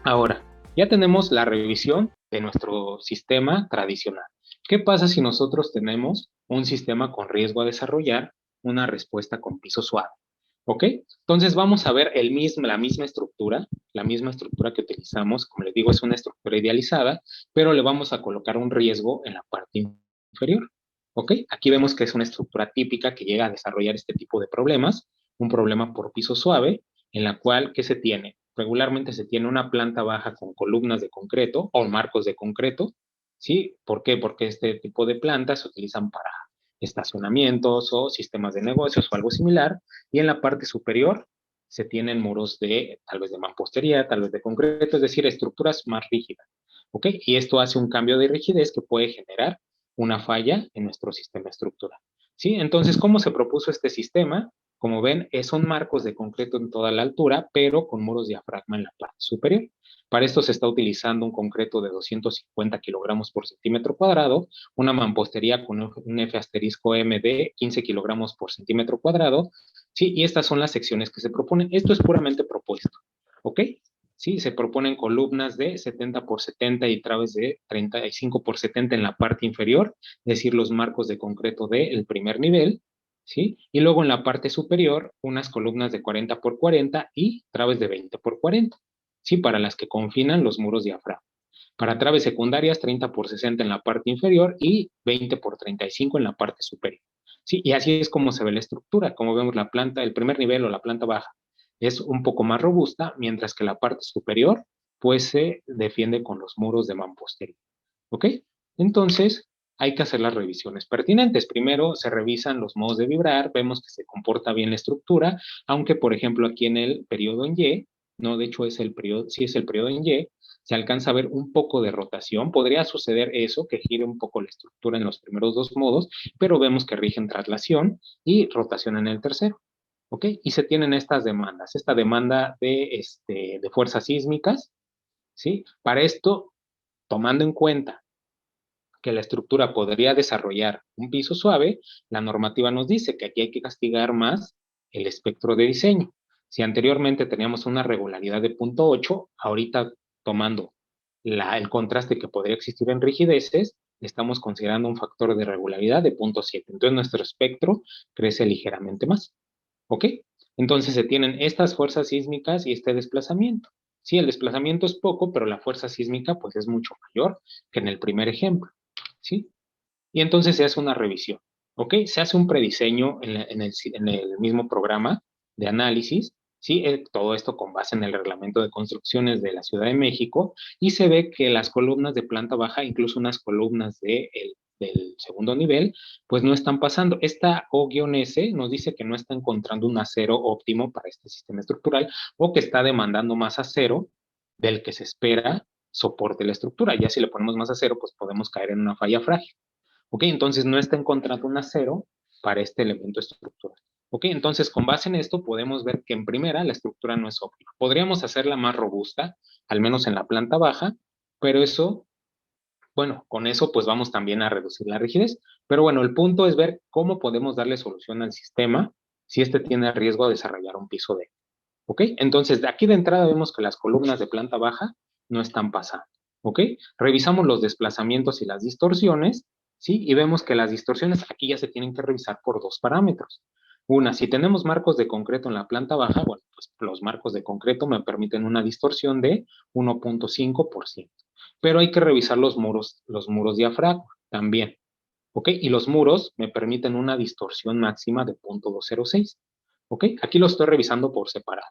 Ahora, ya tenemos la revisión de nuestro sistema tradicional. ¿Qué pasa si nosotros tenemos un sistema con riesgo a desarrollar una respuesta con piso suave? ¿Ok? Entonces vamos a ver la misma estructura que utilizamos, como les digo, es una estructura idealizada, pero le vamos a colocar un riesgo en la parte inferior. ¿Ok? Aquí vemos que es una estructura típica que llega a desarrollar este tipo de problemas, un problema por piso suave, en la cual, ¿qué se tiene? Regularmente se tiene una planta baja con columnas de concreto o marcos de concreto, ¿sí? ¿Por qué? Porque este tipo de plantas se utilizan para estacionamientos o sistemas de negocios o algo similar, y en la parte superior se tienen muros de tal vez de mampostería, tal vez de concreto, es decir, estructuras más rígidas, ¿ok? Y esto hace un cambio de rigidez que puede generar una falla en nuestro sistema estructural, ¿sí? Entonces, ¿cómo se propuso este sistema? Como ven, son marcos de concreto en toda la altura, pero con muros diafragma en la parte superior. Para esto se está utilizando un concreto de 250 kilogramos por centímetro cuadrado, una mampostería con un F asterisco M de 15 kilogramos por centímetro cuadrado, ¿sí? Y estas son las secciones que se proponen. Esto es puramente propuesto, ¿ok? Sí, se proponen columnas de 70 por 70 y traves de 35 por 70 en la parte inferior, es decir, los marcos de concreto del primer nivel, ¿sí? Y luego en la parte superior, unas columnas de 40 por 40 y traves de 20 por 40, ¿sí? Para las que confinan los muros diafragma. Para traves secundarias, 30 por 60 en la parte inferior y 20 por 35 en la parte superior. Sí, y así es como se ve la estructura. Como vemos, la planta, el primer nivel o la planta baja es un poco más robusta, mientras que la parte superior, pues se defiende con los muros de mampostería. ¿Ok? Entonces, hay que hacer las revisiones pertinentes. Primero se revisan los modos de vibrar, vemos que se comporta bien la estructura, aunque, por ejemplo, aquí en el periodo en Y, no, de hecho es el periodo, sí es el periodo en Y, se alcanza a ver un poco de rotación. Podría suceder eso, que gire un poco la estructura en los primeros dos modos, pero vemos que rigen traslación y rotación en el tercero. ¿Ok? Y se tienen estas demandas, esta demanda de fuerzas sísmicas, ¿sí? Para esto, tomando en cuenta que la estructura podría desarrollar un piso suave, la normativa nos dice que aquí hay que castigar más el espectro de diseño. Si anteriormente teníamos una regularidad de 0.8, ahorita tomando el contraste que podría existir en rigideces, estamos considerando un factor de regularidad de 0.7. Entonces nuestro espectro crece ligeramente más. ¿Ok? Entonces se tienen estas fuerzas sísmicas y este desplazamiento. Sí, el desplazamiento es poco, pero la fuerza sísmica pues es mucho mayor que en el primer ejemplo. ¿Sí? Y entonces se hace una revisión, ¿ok? Se hace un prediseño en el mismo programa de análisis, ¿sí? Todo esto con base en el reglamento de construcciones de la Ciudad de México, y se ve que las columnas de planta baja, incluso unas columnas del segundo nivel, pues no están pasando. Esta O-S nos dice que no está encontrando un acero óptimo para este sistema estructural, o que está demandando más acero del que se espera soporte la estructura. Ya si le ponemos más acero, pues podemos caer en una falla frágil. ¿Ok? Entonces no está encontrando un acero para este elemento estructural. ¿Ok? Entonces con base en esto podemos ver que en primera la estructura no es óptima. Podríamos hacerla más robusta, al menos en la planta baja, pero eso, bueno, con eso pues vamos también a reducir la rigidez. Pero bueno, el punto es ver cómo podemos darle solución al sistema si este tiene riesgo de desarrollar un piso de. ¿Ok? Entonces, de aquí de entrada vemos que las columnas de planta baja no están pasando. ¿Ok? Revisamos los desplazamientos y las distorsiones, ¿sí? Y vemos que las distorsiones aquí ya se tienen que revisar por dos parámetros. Una, si tenemos marcos de concreto en la planta baja, bueno, pues los marcos de concreto me permiten una distorsión de 1.5%. Pero hay que revisar los muros diafragma también. ¿Ok? Y los muros me permiten una distorsión máxima de 0.206. ¿Ok? Aquí lo estoy revisando por separado.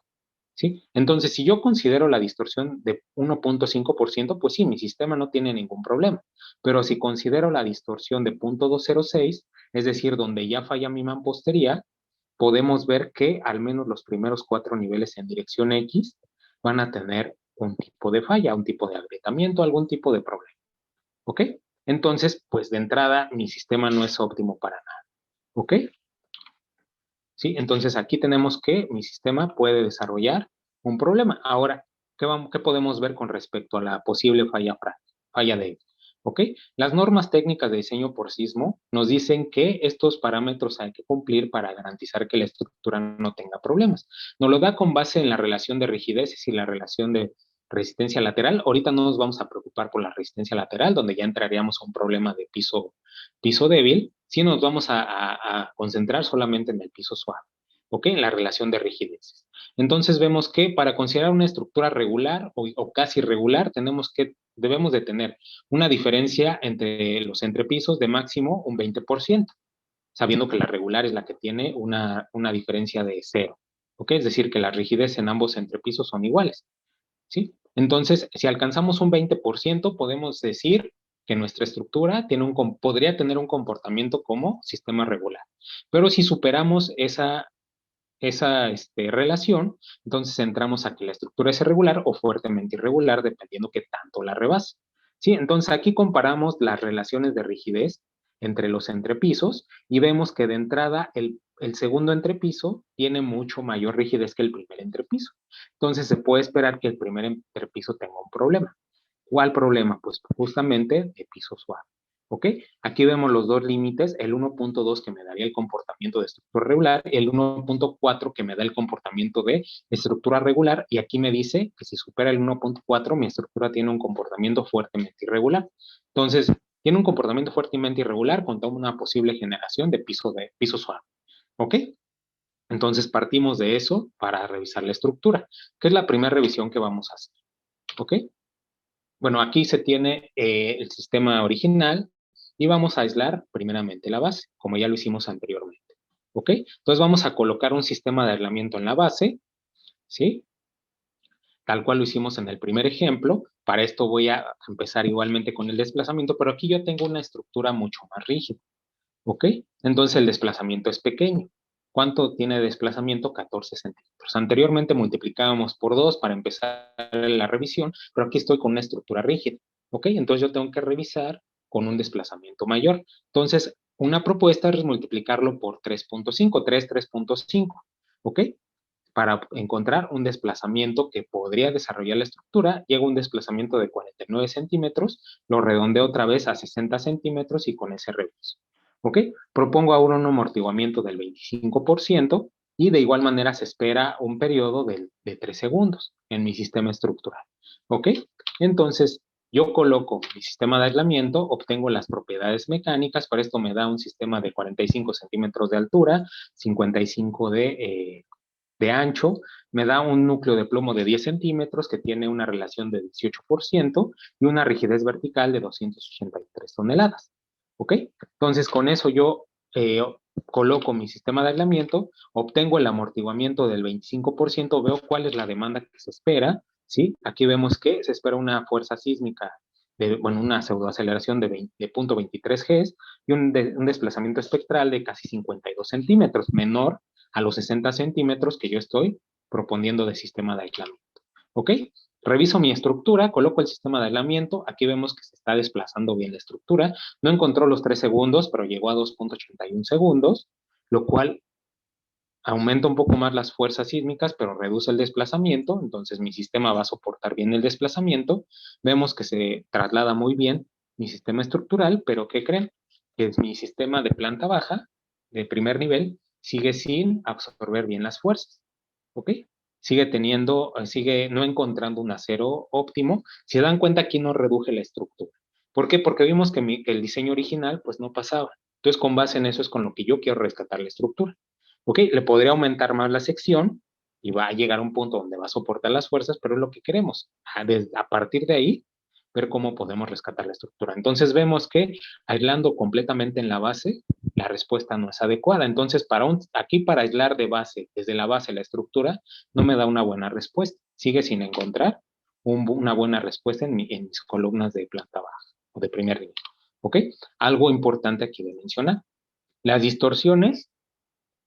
¿Sí? Entonces, si yo considero la distorsión de 1.5%, pues sí, mi sistema no tiene ningún problema. Pero si considero la distorsión de 0.206, es decir, donde ya falla mi mampostería, podemos ver que al menos los primeros cuatro niveles en dirección X van a tener un tipo de falla, un tipo de agrietamiento, algún tipo de problema. ¿Ok? Entonces, pues de entrada, mi sistema no es óptimo para nada. ¿Ok? ¿Sí? Entonces aquí tenemos que mi sistema puede desarrollar un problema. Ahora, ¿qué podemos ver con respecto a la posible falla de? ¿Ok? Las normas técnicas de diseño por sismo nos dicen que estos parámetros hay que cumplir para garantizar que la estructura no tenga problemas. Nos lo da con base en la relación de rigideces y la relación de resistencia lateral. Ahorita no nos vamos a preocupar por la resistencia lateral, donde ya entraríamos a un problema de piso débil, sino nos vamos a concentrar solamente en el piso suave, ¿ok? En la relación de rigideces. Entonces vemos que para considerar una estructura regular o casi regular, debemos de tener una diferencia entre los entrepisos de máximo un 20%, sabiendo que la regular es la que tiene una diferencia de cero, ¿ok? Es decir, que las rigidez en ambos entrepisos son iguales, ¿sí? Entonces, si alcanzamos un 20%, podemos decir que nuestra estructura podría tener un comportamiento como sistema regular. Pero si superamos esa relación, entonces entramos a que la estructura es irregular o fuertemente irregular, dependiendo qué tanto la rebase. ¿Sí? Entonces aquí comparamos las relaciones de rigidez entre los entrepisos y vemos que de entrada el segundo entrepiso tiene mucho mayor rigidez que el primer entrepiso. Entonces se puede esperar que el primer entrepiso tenga un problema. ¿Cuál problema? Pues justamente de piso suave. ¿Ok? Aquí vemos los dos límites, el 1.2 que me daría el comportamiento de estructura regular y el 1.4 que me da el comportamiento de estructura regular, y aquí me dice que si supera el 1.4 mi estructura tiene un comportamiento fuertemente irregular. Entonces, tiene un comportamiento fuertemente irregular con toda una posible generación de piso suave. ¿Ok? Entonces partimos de eso para revisar la estructura, que es la primera revisión que vamos a hacer. ¿Ok? Bueno, aquí se tiene el sistema original y vamos a aislar primeramente la base, como ya lo hicimos anteriormente. ¿Ok? Entonces vamos a colocar un sistema de aislamiento en la base, ¿sí? Tal cual lo hicimos en el primer ejemplo. Para esto voy a empezar igualmente con el desplazamiento, pero aquí yo tengo una estructura mucho más rígida. ¿Ok? Entonces el desplazamiento es pequeño. ¿Cuánto tiene de desplazamiento? 14 centímetros. Anteriormente multiplicábamos por 2 para empezar la revisión, pero aquí estoy con una estructura rígida. ¿Ok? Entonces yo tengo que revisar con un desplazamiento mayor. Entonces, una propuesta es multiplicarlo por 3.5, 3.5. ¿Ok? Para encontrar un desplazamiento que podría desarrollar la estructura, llega un desplazamiento de 49 centímetros, lo redondeo otra vez a 60 centímetros y con ese reviso. ¿Ok? Propongo ahora un amortiguamiento del 25% y de igual manera se espera un periodo de 3 segundos en mi sistema estructural. ¿Ok? Entonces, yo coloco mi sistema de aislamiento, obtengo las propiedades mecánicas, para esto me da un sistema de 45 centímetros de altura, 55 de ancho, me da un núcleo de plomo de 10 centímetros que tiene una relación de 18% y una rigidez vertical de 283 toneladas. ¿Ok? Entonces, con eso yo coloco mi sistema de aislamiento, obtengo el amortiguamiento del 25%, veo cuál es la demanda que se espera, ¿sí? Aquí vemos que se espera una fuerza sísmica, una pseudoaceleración de 0.23 Gs y un desplazamiento espectral de casi 52 centímetros, menor a los 60 centímetros que yo estoy proponiendo de sistema de aislamiento. ¿Ok? Reviso mi estructura, coloco el sistema de aislamiento, aquí vemos que se está desplazando bien la estructura, no encontró los 3 segundos, pero llegó a 2.81 segundos, lo cual aumenta un poco más las fuerzas sísmicas, pero reduce el desplazamiento, entonces mi sistema va a soportar bien el desplazamiento. Vemos que se traslada muy bien mi sistema estructural, pero ¿qué creen? Que mi sistema de planta baja, de primer nivel, sigue sin absorber bien las fuerzas, ¿ok? Sigue no encontrando un acero óptimo. Si se dan cuenta, aquí no reduje la estructura. ¿Por qué? Porque vimos que el diseño original pues no pasaba. Entonces, con base en eso es con lo que yo quiero rescatar la estructura. ¿Ok? Le podría aumentar más la sección y va a llegar a un punto donde va a soportar las fuerzas, pero es lo que queremos. A partir de ahí, ver cómo podemos rescatar la estructura. Entonces vemos que aislando completamente en la base, la respuesta no es adecuada. Entonces, aquí para aislar de base, desde la base la estructura, no me da una buena respuesta. Sigue sin encontrar una buena respuesta en mis columnas de planta baja o de primer nivel. ¿Ok? Algo importante aquí de mencionar. Las distorsiones,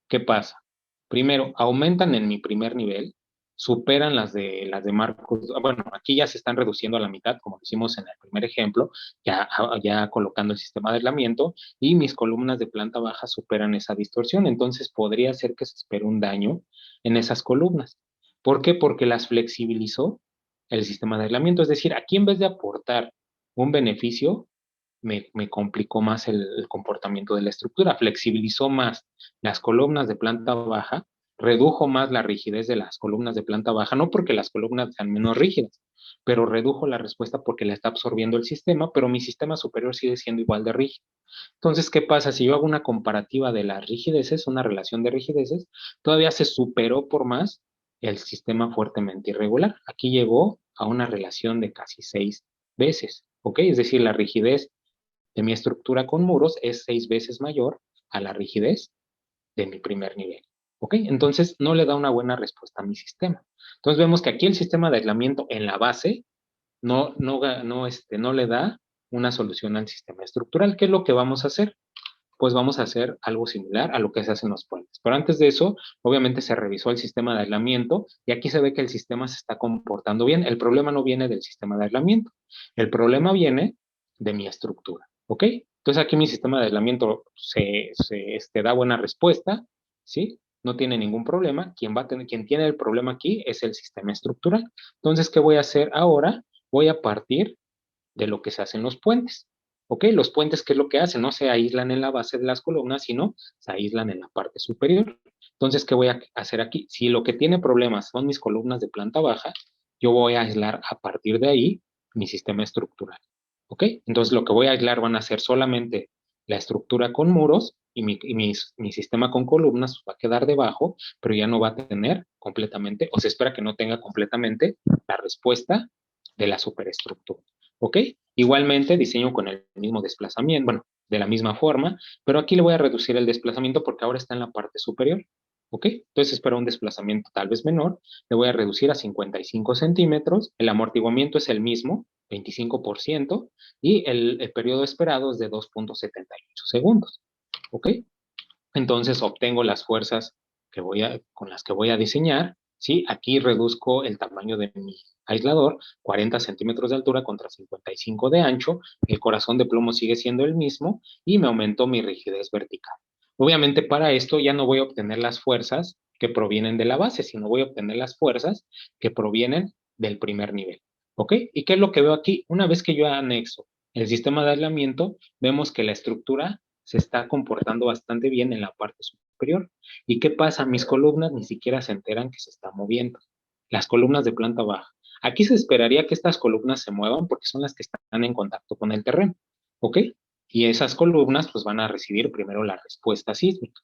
¿qué pasa? Primero, aumentan en mi primer nivel, superan las de Marcos. Bueno, aquí ya se están reduciendo a la mitad, como hicimos en el primer ejemplo, ya colocando el sistema de aislamiento, y mis columnas de planta baja superan esa distorsión. Entonces, podría ser que se espere un daño en esas columnas. ¿Por qué? Porque las flexibilizó el sistema de aislamiento. Es decir, aquí en vez de aportar un beneficio, me complicó más el comportamiento de la estructura, flexibilizó más las columnas de planta baja redujo más la rigidez de las columnas de planta baja, no porque las columnas sean menos rígidas, pero redujo la respuesta porque la está absorbiendo el sistema, pero mi sistema superior sigue siendo igual de rígido. Entonces, ¿qué pasa? Si yo hago una comparativa de las rigideces, una relación de rigideces, todavía se superó por más el sistema fuertemente irregular. Aquí llegó a una relación de casi 6 veces, ¿ok? Es decir, la rigidez de mi estructura con muros es 6 veces mayor a la rigidez de mi primer nivel. ¿Ok? Entonces no le da una buena respuesta a mi sistema. Entonces vemos que aquí el sistema de aislamiento en la base no le da una solución al sistema estructural. ¿Qué es lo que vamos a hacer? Pues vamos a hacer algo similar a lo que se hace en los puentes. Pero antes de eso, obviamente se revisó el sistema de aislamiento y aquí se ve que el sistema se está comportando bien. El problema no viene del sistema de aislamiento, el problema viene de mi estructura, ¿ok? Entonces aquí mi sistema de aislamiento da buena respuesta, ¿sí? No tiene ningún problema. Quien tiene el problema aquí es el sistema estructural. Entonces, ¿qué voy a hacer ahora? Voy a partir de lo que se hace en los puentes. ¿Ok? Los puentes, ¿qué es lo que hacen? No se aíslan en la base de las columnas, sino se aíslan en la parte superior. Entonces, ¿qué voy a hacer aquí? Si lo que tiene problemas son mis columnas de planta baja, yo voy a aislar a partir de ahí mi sistema estructural. ¿Ok? Entonces, lo que voy a aislar van a ser solamente la estructura con muros y mi sistema con columnas va a quedar debajo, pero ya no va a tener completamente, o se espera que no tenga completamente la respuesta de la superestructura. ¿Ok? Igualmente diseño con el mismo desplazamiento, bueno, de la misma forma, pero aquí le voy a reducir el desplazamiento porque ahora está en la parte superior. ¿Ok? Entonces espero un desplazamiento tal vez menor, le voy a reducir a 55 centímetros, el amortiguamiento es el mismo, 25%, y el periodo esperado es de 2,78 segundos. ¿Ok? Entonces obtengo las fuerzas con las que voy a diseñar, ¿sí? Aquí reduzco el tamaño de mi aislador, 40 centímetros de altura contra 55 de ancho, el corazón de plomo sigue siendo el mismo y me aumentó mi rigidez vertical. Obviamente para esto ya no voy a obtener las fuerzas que provienen de la base, sino voy a obtener las fuerzas que provienen del primer nivel. ¿Ok? ¿Y qué es lo que veo aquí? Una vez que yo anexo el sistema de aislamiento, vemos que la estructura se está comportando bastante bien en la parte superior. ¿Y qué pasa? Mis columnas ni siquiera se enteran que se está moviendo. Las columnas de planta baja. Aquí se esperaría que estas columnas se muevan porque son las que están en contacto con el terreno. ¿Ok? Y esas columnas pues van a recibir primero la respuesta sísmica.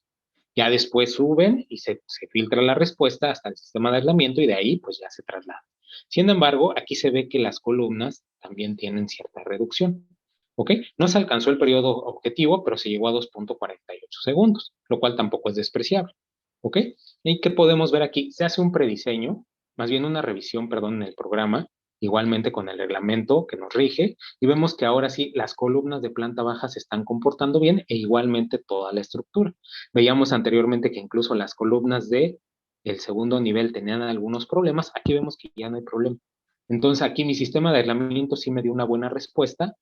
Ya después suben y se filtra la respuesta hasta el sistema de aislamiento y de ahí pues ya se traslada. Sin embargo, aquí se ve que las columnas también tienen cierta reducción. ¿Ok? No se alcanzó el periodo objetivo, pero se llegó a 2,48 segundos, lo cual tampoco es despreciable. ¿Ok? ¿Y qué podemos ver aquí? Se hace un prediseño, más bien una revisión, perdón, en el programa, igualmente con el reglamento que nos rige, y vemos que ahora sí las columnas de planta baja se están comportando bien e igualmente toda la estructura. Veíamos anteriormente que incluso las columnas de el segundo nivel tenían algunos problemas, aquí vemos que ya no hay problema. Entonces aquí mi sistema de aislamiento sí me dio una buena respuesta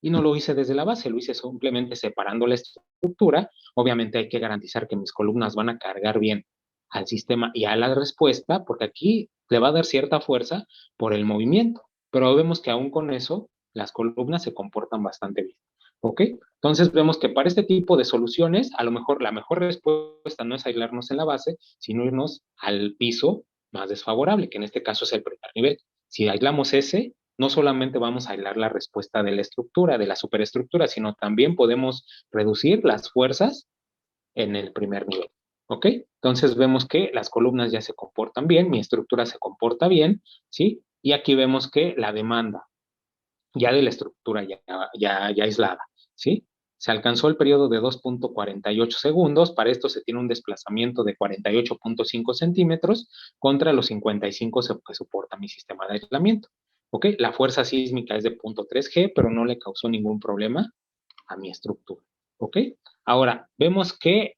y no lo hice desde la base, lo hice simplemente separando la estructura. Obviamente hay que garantizar que mis columnas van a cargar bien al sistema y a la respuesta, porque aquí le va a dar cierta fuerza por el movimiento, pero vemos que aún con eso las columnas se comportan bastante bien. ¿Ok? Entonces vemos que para este tipo de soluciones, a lo mejor la mejor respuesta no es aislarnos en la base, sino irnos al piso más desfavorable, que en este caso es el primer nivel. Si aislamos ese, no solamente vamos a aislar la respuesta de la estructura, de la superestructura, sino también podemos reducir las fuerzas en el primer nivel. ¿Ok? Entonces vemos que las columnas ya se comportan bien, mi estructura se comporta bien, ¿sí? Y aquí vemos que la demanda ya de la estructura ya aislada, ¿sí? Se alcanzó el periodo de 2,48 segundos, para esto se tiene un desplazamiento de 48,5 centímetros contra los 55 que soporta mi sistema de aislamiento. ¿Ok? La fuerza sísmica es de 0,3 G, pero no le causó ningún problema a mi estructura. ¿Ok? Ahora, vemos que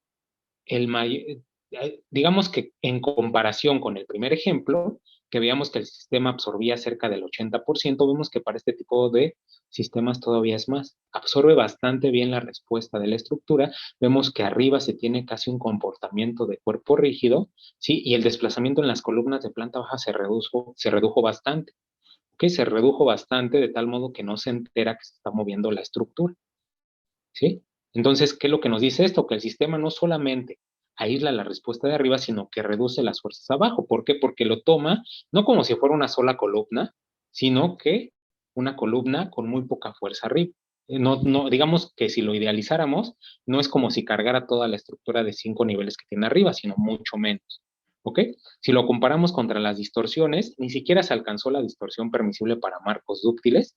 digamos que en comparación con el primer ejemplo, que veíamos que el sistema absorbía cerca del 80%, vemos que para este tipo de sistemas todavía es más. Absorbe bastante bien la respuesta de la estructura. Vemos que arriba se tiene casi un comportamiento de cuerpo rígido, ¿sí? Y el desplazamiento en las columnas de planta baja se redujo bastante. ¿Ok? Se redujo bastante de tal modo que no se entera que se está moviendo la estructura, ¿sí? Entonces, ¿qué es lo que nos dice esto? Que el sistema no solamente aísla la respuesta de arriba, sino que reduce las fuerzas abajo. ¿Por qué? Porque lo toma no como si fuera una sola columna, sino que una columna con muy poca fuerza arriba. No, digamos que si lo idealizáramos, no es como si cargara toda la estructura de 5 niveles que tiene arriba, sino mucho menos. ¿Ok? Si lo comparamos contra las distorsiones, ni siquiera se alcanzó la distorsión permisible para marcos dúctiles,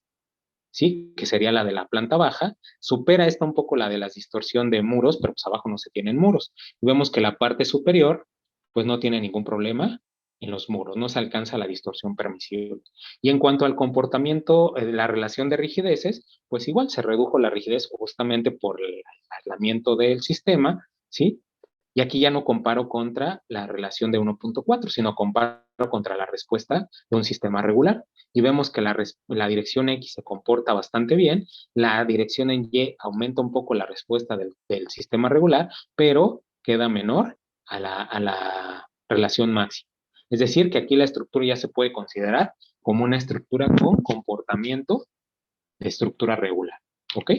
¿sí? Que sería la de la planta baja, supera esta un poco la de la distorsión de muros, pero pues abajo no se tienen muros. Y vemos que la parte superior, pues no tiene ningún problema en los muros, no se alcanza la distorsión permisible. Y en cuanto al comportamiento, la relación de rigideces, pues igual se redujo la rigidez justamente por el aislamiento del sistema, ¿sí? Y aquí ya no comparo contra la relación de 1.4, sino comparo contra la respuesta de un sistema regular. Y vemos que la dirección X se comporta bastante bien, la dirección en Y aumenta un poco la respuesta del sistema regular, pero queda menor a la relación máxima. Es decir, que aquí la estructura ya se puede considerar como una estructura con comportamiento de estructura regular. ¿Ok?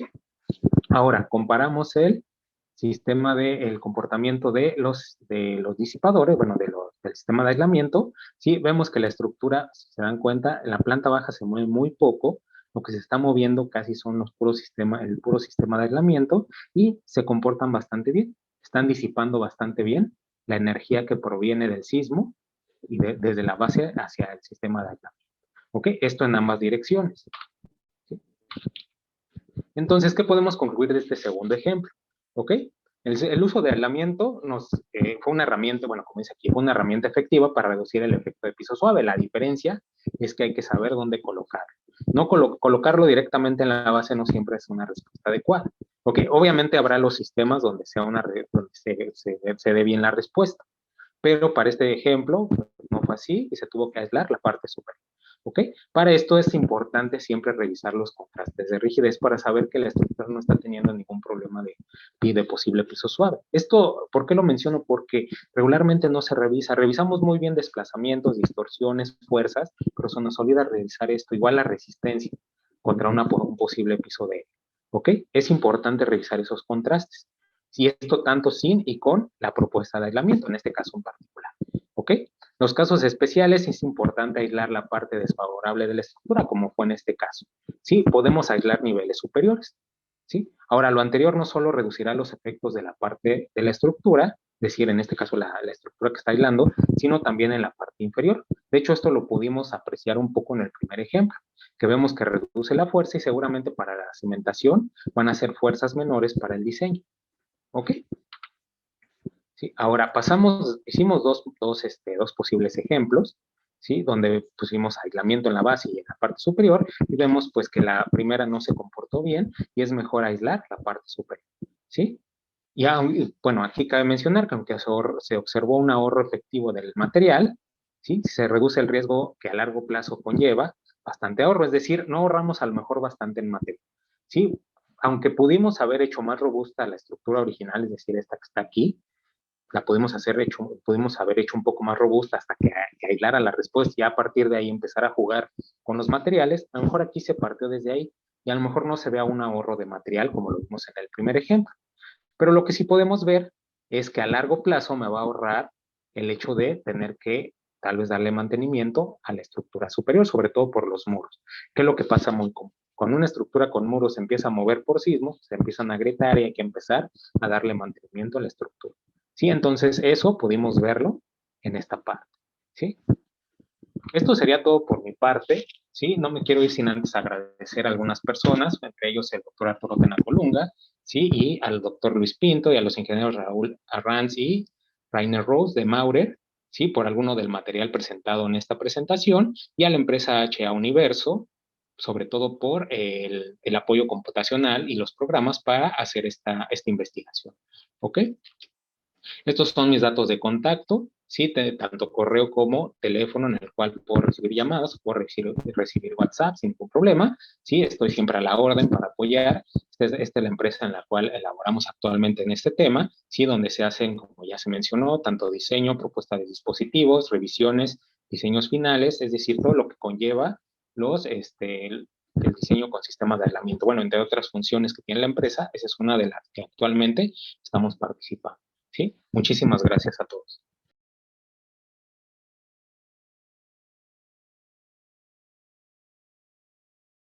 Ahora, comparamos el sistema el comportamiento de los disipadores, bueno, del sistema de aislamiento. Sí, vemos que la estructura, si se dan cuenta, en la planta baja se mueve muy poco, lo que se está moviendo casi son el puro sistema de aislamiento y se comportan bastante bien, están disipando bastante bien la energía que proviene del sismo y desde la base hacia el sistema de aislamiento. ¿Ok? Esto en ambas direcciones. ¿Sí? Entonces, ¿qué podemos concluir de este segundo ejemplo? ¿Ok? El uso de aislamiento fue una herramienta, bueno, como dice aquí, fue una herramienta efectiva para reducir el efecto de piso suave. La diferencia es que hay que saber dónde colocarlo. No colocarlo directamente en la base no siempre es una respuesta adecuada. ¿Ok? Obviamente habrá los sistemas donde se dé bien la respuesta, pero para este ejemplo no fue así y se tuvo que aislar la parte superior. ¿Ok? Para esto es importante siempre revisar los contrastes de rigidez para saber que la estructura no está teniendo ningún problema de posible piso suave. Esto, ¿por qué lo menciono? Porque regularmente no se revisa. Revisamos muy bien desplazamientos, distorsiones, fuerzas, pero se nos olvida revisar esto, igual la resistencia contra un posible piso de. ¿Ok? Es importante revisar esos contrastes. Si esto tanto sin y con la propuesta de aislamiento, en este caso en particular. ¿Ok? Los casos especiales es importante aislar la parte desfavorable de la estructura, como fue en este caso. Sí, podemos aislar niveles superiores. ¿Sí? Ahora, lo anterior no solo reducirá los efectos de la parte de la estructura, es decir, en este caso la estructura que está aislando, sino también en la parte inferior. De hecho, esto lo pudimos apreciar un poco en el primer ejemplo, que vemos que reduce la fuerza y seguramente para la cimentación van a ser fuerzas menores para el diseño. ¿Ok? ¿Sí? Ahora hicimos dos posibles ejemplos, ¿sí? Donde pusimos aislamiento en la base y en la parte superior, y vemos pues que la primera no se comportó bien y es mejor aislar la parte superior, ¿sí? Bueno, aquí cabe mencionar que aunque se observó un ahorro efectivo del material, ¿sí? Se reduce el riesgo que a largo plazo conlleva bastante ahorro, es decir, no ahorramos a lo mejor bastante en material, ¿sí? Aunque pudimos haber hecho más robusta la estructura original, es decir, esta que está aquí, la pudimos haber hecho un poco más robusta hasta que aislara la respuesta y a partir de ahí empezar a jugar con los materiales. A lo mejor aquí se partió desde ahí y a lo mejor no se vea un ahorro de material como lo vimos en el primer ejemplo. Pero lo que sí podemos ver es que a largo plazo me va a ahorrar el hecho de tener que tal vez darle mantenimiento a la estructura superior, sobre todo por los muros, que es lo que pasa muy común. Cuando una estructura con muros se empieza a mover por sismo, se empiezan a gritar y hay que empezar a darle mantenimiento a la estructura. ¿Sí? Entonces eso pudimos verlo en esta parte. ¿Sí? Esto sería todo por mi parte, ¿sí? No me quiero ir sin antes agradecer a algunas personas, entre ellos el doctor Arturo Tenacolunga, ¿sí? Y al doctor Luis Pinto y a los ingenieros Raúl Arranz y Rainer Rose de Maurer, ¿sí? Por alguno del material presentado en esta presentación y a la empresa HA Universo, sobre todo por el apoyo computacional y los programas para hacer esta investigación. ¿Ok? Estos son mis datos de contacto, ¿sí? Tanto correo como teléfono en el cual puedo recibir llamadas, puedo recibir WhatsApp sin ningún problema, ¿sí? Estoy siempre a la orden para apoyar. Esta es la empresa en la cual elaboramos actualmente en este tema, ¿sí? Donde se hacen, como ya se mencionó, tanto diseño, propuesta de dispositivos, revisiones, diseños finales, es decir, todo lo que conlleva el diseño con sistemas de aislamiento. Bueno, entre otras funciones que tiene la empresa, esa es una de las que actualmente estamos participando. ¿sí? Muchísimas gracias a todos.